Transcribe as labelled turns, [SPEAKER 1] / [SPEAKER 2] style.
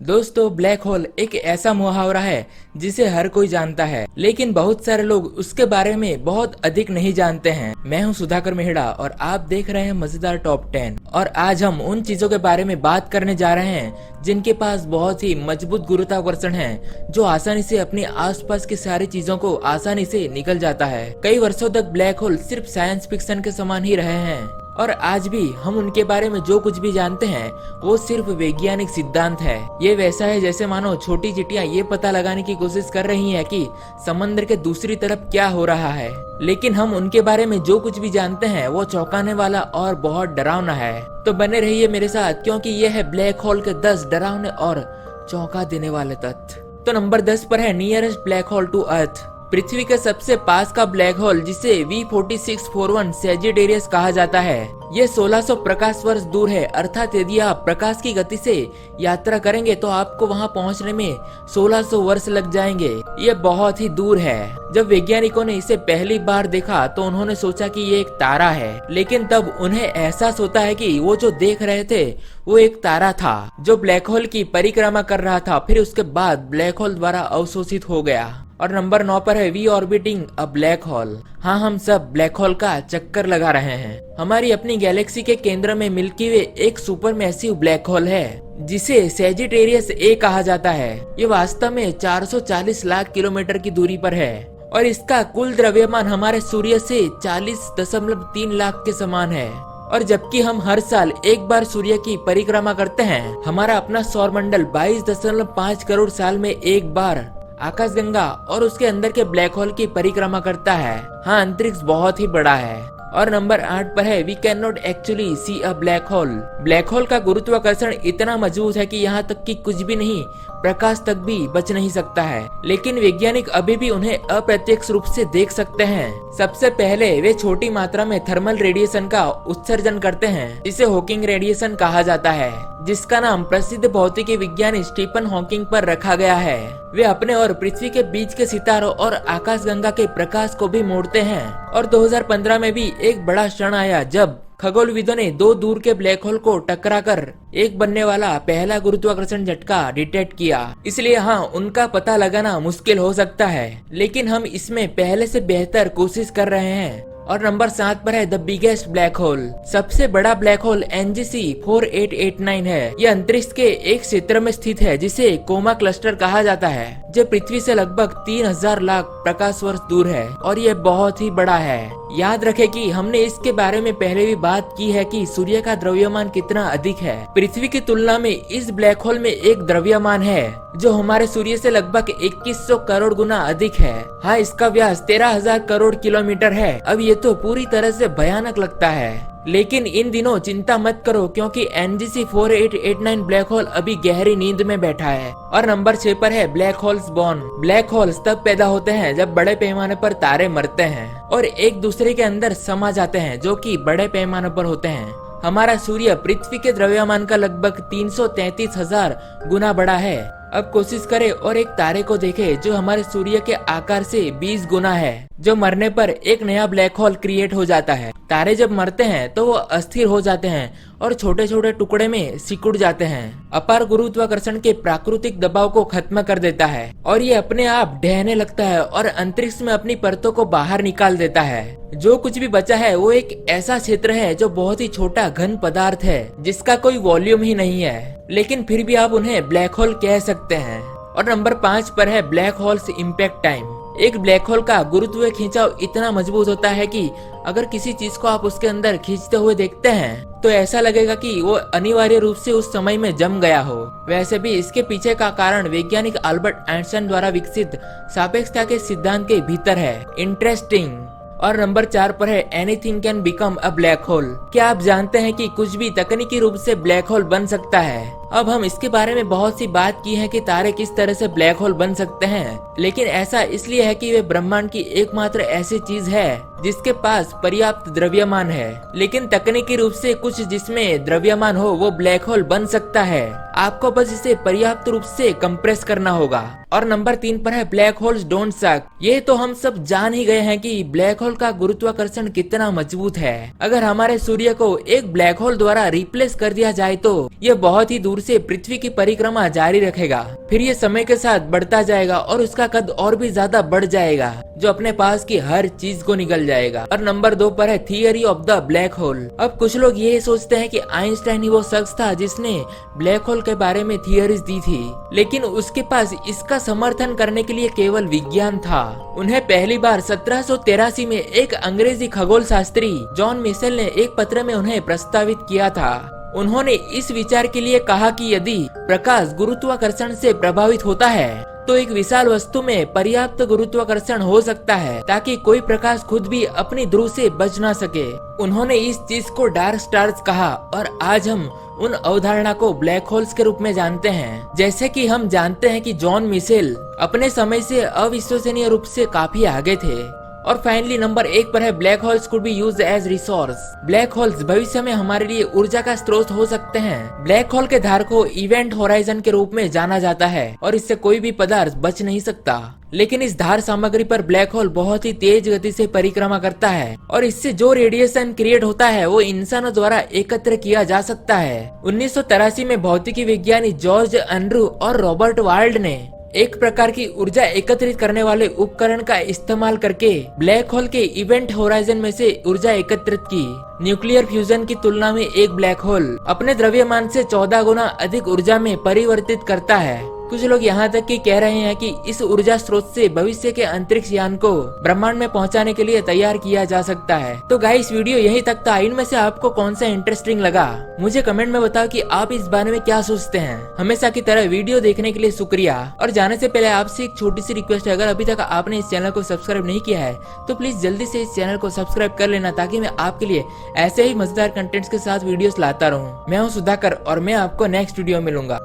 [SPEAKER 1] दोस्तों, black hole एक ऐसा मुहावरा है जिसे हर कोई जानता है, लेकिन बहुत सारे लोग उसके बारे में बहुत अधिक नहीं जानते हैं। मैं हूं सुधाकर मेहड़ा और आप देख रहे हैं मजेदार टॉप 10। और आज हम उन चीजों के बारे में बात करने जा रहे हैं जिनके पास बहुत ही मजबूत गुरुत्वाकर्षण है, जो आसानी से अपने आसपास की सारी चीजों को आसानी से निकल जाता है। कई वर्षों तक ब्लैक होल सिर्फ साइंस फिक्शन के समान ही रहे हैं और आज भी हम उनके बारे में जो कुछ भी जानते हैं वो सिर्फ वैज्ञानिक सिद्धांत है। ये वैसा है जैसे मानो छोटी चिड़िया ये पता लगाने की कोशिश कर रही है कि समंदर के दूसरी तरफ क्या हो रहा है, लेकिन हम उनके बारे में जो कुछ भी जानते हैं वो चौंकाने वाला और बहुत डरावना है। तो बने रहिए मेरे साथ, क्योंकि ये है ब्लैक होल के 10 डरावने और चौंका देने वाले तथ्य। तो नंबर 10 पर है nearest black hole to earth. पृथ्वी के सबसे पास का ब्लैक होल, जिसे V4641 सैजिटेरियस कहा जाता है, ये 1600 प्रकाश वर्ष दूर है। अर्थात यदि आप प्रकाश की गति से यात्रा करेंगे तो आपको वहां पहुंचने में 1600 वर्ष लग जाएंगे। ये बहुत ही दूर है। जब वैज्ञानिकों ने इसे पहली बार देखा तो उन्होंने सोचा कि ये एक तारा है, लेकिन तब उन्हें एहसास होता है कि वो जो देख रहे थे वो एक तारा था जो ब्लैक होल की परिक्रमा कर रहा था, फिर उसके बाद ब्लैक होल द्वारा अवशोषित हो गया। और नंबर 9 पर है we orbiting a black hole. हाँ, हम सब ब्लैक होल का चक्कर लगा रहे हैं। हमारी अपनी गैलेक्सी के केंद्र में मिल्की वे एक सुपर मैसिव ब्लैक होल है जिसे सैजिटेरियस ए कहा जाता है। ये वास्तव में 440 लाख किलोमीटर की दूरी पर है और इसका कुल द्रव्यमान हमारे सूर्य से 40.3 लाख के समान है। और जबकि हम हर साल एक बार सूर्य की परिक्रमा करते हैं, हमारा अपना सौरमंडल 22.5 करोड़ साल में एक बार आकाशगंगा और उसके अंदर के ब्लैक होल की परिक्रमा करता है। हाँ, अंतरिक्ष बहुत ही बड़ा है। और नंबर 8 पर है we can not actually see a black hole. Black hole का गुरुत्वाकर्षण इतना मजबूत है कि यहाँ तक कि कुछ भी नहीं, प्रकाश तक भी बच नहीं सकता है, लेकिन वैज्ञानिक अभी भी उन्हें अप्रत्यक्ष रूप से देख सकते हैं। सबसे पहले वे छोटी मात्रा में थर्मल रेडिएशन का उत्सर्जन करते हैं, जिसे हॉकिंग रेडिएशन कहा जाता है, जिसका नाम प्रसिद्ध भौतिकी विज्ञानी स्टीफन हॉकिंग पर रखा गया है। वे अपने और पृथ्वी के बीच के सितारों और आकाशगंगा के प्रकाश को भी मोड़ते हैं। और 2015 में भी एक बड़ा क्षण आया जब खगोलविदों ने 2 दूर के ब्लैक होल को टकराकर एक बनने वाला पहला गुरुत्वाकर्षण झटका डिटेक्ट किया। इसलिए हाँ, उनका पता लगाना मुश्किल हो सकता है, लेकिन हम इसमें पहले से बेहतर कोशिश कर रहे हैं। और नंबर 7 पर है द बिगेस्ट ब्लैक होल। सबसे बड़ा ब्लैक होल NGC 4889 है। यह अंतरिक्ष के एक क्षेत्र में स्थित है जिसे कोमा क्लस्टर कहा जाता है, जो पृथ्वी से लगभग 3000 लाख प्रकाश वर्ष दूर है और यह बहुत ही बड़ा है। याद रखें कि हमने इसके बारे में पहले भी बात की है कि सूर्य का द्रव्यमान कितना अधिक है। पृथ्वी की तुलना में इस ब्लैक होल में एक द्रव्यमान है जो हमारे सूर्य से लगभग 2100 करोड़ गुना अधिक है। हाँ, इसका व्यास 13,000 करोड़ किलोमीटर है। अब ये तो पूरी तरह से भयानक लगता है, लेकिन इन दिनों चिंता मत करो, क्योंकि NGC 4889 ब्लैक होल अभी गहरी नींद में बैठा है। और नंबर 6 पर है black holes born. Black holes तब पैदा होते हैं जब बड़े पैमाने पर तारे मरते हैं और एक दूसरे के अंदर समा जाते हैं, जो कि बड़े पैमाने पर होते हैं। हमारा सूर्य पृथ्वी के द्रव्यमान का लगभग 333,000 गुना बड़ा है। अब कोशिश करें और एक तारे को देखें जो हमारे सूर्य के आकार से 20 गुना है, जो मरने पर एक नया ब्लैक होल क्रिएट हो जाता है। तारे जब मरते हैं तो वो अस्थिर हो जाते हैं और छोटे छोटे टुकड़े में सिकुड़ जाते हैं। अपार गुरुत्वाकर्षण के प्राकृतिक दबाव को खत्म कर देता है और ये अपने आप ढहने लगता है और अंतरिक्ष में अपनी परतों को बाहर निकाल देता है। जो कुछ भी बचा है वो एक ऐसा क्षेत्र है जो बहुत ही छोटा घन पदार्थ है, जिसका कोई वॉल्यूम ही नहीं है, लेकिन फिर भी आप उन्हें ब्लैक होल कह सकते हैं। और नंबर 5 पर है ब्लैक होल्स इम्पैक्ट टाइम। एक ब्लैक होल का गुरुत्वीय खिंचाव इतना मजबूत होता है कि अगर किसी चीज को आप उसके अंदर खींचते हुए देखते हैं तो ऐसा लगेगा कि वो अनिवार्य रूप से उस समय में जम गया हो। वैसे भी इसके पीछे का कारण वैज्ञानिक अल्बर्ट आइंस्टाइन द्वारा विकसित सापेक्षता के सिद्धांत के भीतर है। इंटरेस्टिंग। और नंबर 4 पर है anything can become a black whole. क्या आप जानते हैं कि कुछ भी तकनीकी रूप से ब्लैक होल बन सकता है? अब हम इसके बारे में बहुत सी बात की है कि तारे किस तरह से ब्लैक होल बन सकते हैं, लेकिन ऐसा इसलिए है कि वे ब्रह्मांड की एकमात्र ऐसी चीज है जिसके पास पर्याप्त द्रव्यमान है। लेकिन तकनीकी रूप से कुछ जिसमें द्रव्यमान हो वो ब्लैक होल बन सकता है। आपको बस इसे पर्याप्त रूप से कंप्रेस करना होगा। और नंबर 3 पर है ब्लैक होल्स डोंट सक। ये तो हम सब जान ही गए हैं कि ब्लैक होल का गुरुत्वाकर्षण कितना मजबूत है। अगर हमारे सूर्य को एक ब्लैक होल द्वारा रिप्लेस कर दिया जाए तो ये बहुत ही दूर से पृथ्वी की परिक्रमा जारी रखेगा। फिर ये समय के साथ बढ़ता जाएगा और उसका कद और भी ज्यादा बढ़ जाएगा, जो अपने पास की हर चीज को निगल जाएगा। और नंबर 2 पर है theory of the black hole. अब कुछ लोग ये सोचते हैं कि आइंस्टाइन ही वो शख्स था जिसने ब्लैक होल के बारे में थियरीज दी थी, लेकिन उसके पास इसका समर्थन करने के लिए केवल विज्ञान था। उन्हें पहली बार 1783 में एक अंग्रेजी खगोल शास्त्री जॉन मिशेल ने एक पत्र में उन्हें प्रस्तावित किया था। उन्होंने इस विचार के लिए कहा कि यदि प्रकाश गुरुत्वाकर्षण से प्रभावित होता है तो एक विशाल वस्तु में पर्याप्त गुरुत्वाकर्षण हो सकता है ताकि कोई प्रकाश खुद भी अपनी ध्रुव से बच ना सके। उन्होंने इस चीज को डार्क स्टार्स कहा और आज हम उन अवधारणा को ब्लैक होल्स के रूप में जानते हैं। जैसे कि हम जानते हैं कि जॉन मिशेल अपने समय से अविश्वसनीय रूप से काफी आगे थे। और फाइनली नंबर 1 पर है black holes could be used as resource. Black holes भविष्य में हमारे लिए ऊर्जा का स्रोत हो सकते हैं। ब्लैक होल के धार को इवेंट होराइजन के रूप में जाना जाता है और इससे कोई भी पदार्थ बच नहीं सकता। लेकिन इस धार सामग्री पर ब्लैक होल बहुत ही तेज गति से परिक्रमा करता है और इससे जो रेडिएशन क्रिएट होता है वो इंसानों द्वारा एकत्र किया जा सकता है। 1983 में भौतिकी विज्ञानी जॉर्ज एंड्रू और रॉबर्ट वाल्ड ने एक प्रकार की ऊर्जा एकत्रित करने वाले उपकरण का इस्तेमाल करके ब्लैक होल के इवेंट होराइजन में से ऊर्जा एकत्रित की। न्यूक्लियर फ्यूजन की तुलना में एक ब्लैक होल अपने द्रव्यमान से 14 गुना अधिक ऊर्जा में परिवर्तित करता है। कुछ लोग यहाँ तक कि कह रहे हैं कि इस ऊर्जा स्रोत से भविष्य के अंतरिक्ष यान को ब्रह्मांड में पहुंचाने के लिए तैयार किया जा सकता है। तो गाइस वीडियो यहीं तक था। इनमें से आपको कौन सा इंटरेस्टिंग लगा मुझे कमेंट में बताओ कि आप इस बारे में क्या सोचते हैं। हमेशा की तरह वीडियो देखने के लिए शुक्रिया। और जाने से पहले आपसे एक छोटी सी रिक्वेस्ट है, अगर अभी तक आपने इस चैनल को सब्सक्राइब नहीं किया है तो प्लीज जल्दी से इस चैनल को सब्सक्राइब कर लेना, ताकि मैं आपके लिए ऐसे ही मजेदार कंटेंट्स के साथ वीडियोस लाता रहूं। मैं हूं सुधाकर और मैं आपको नेक्स्ट वीडियो में मिलूंगा।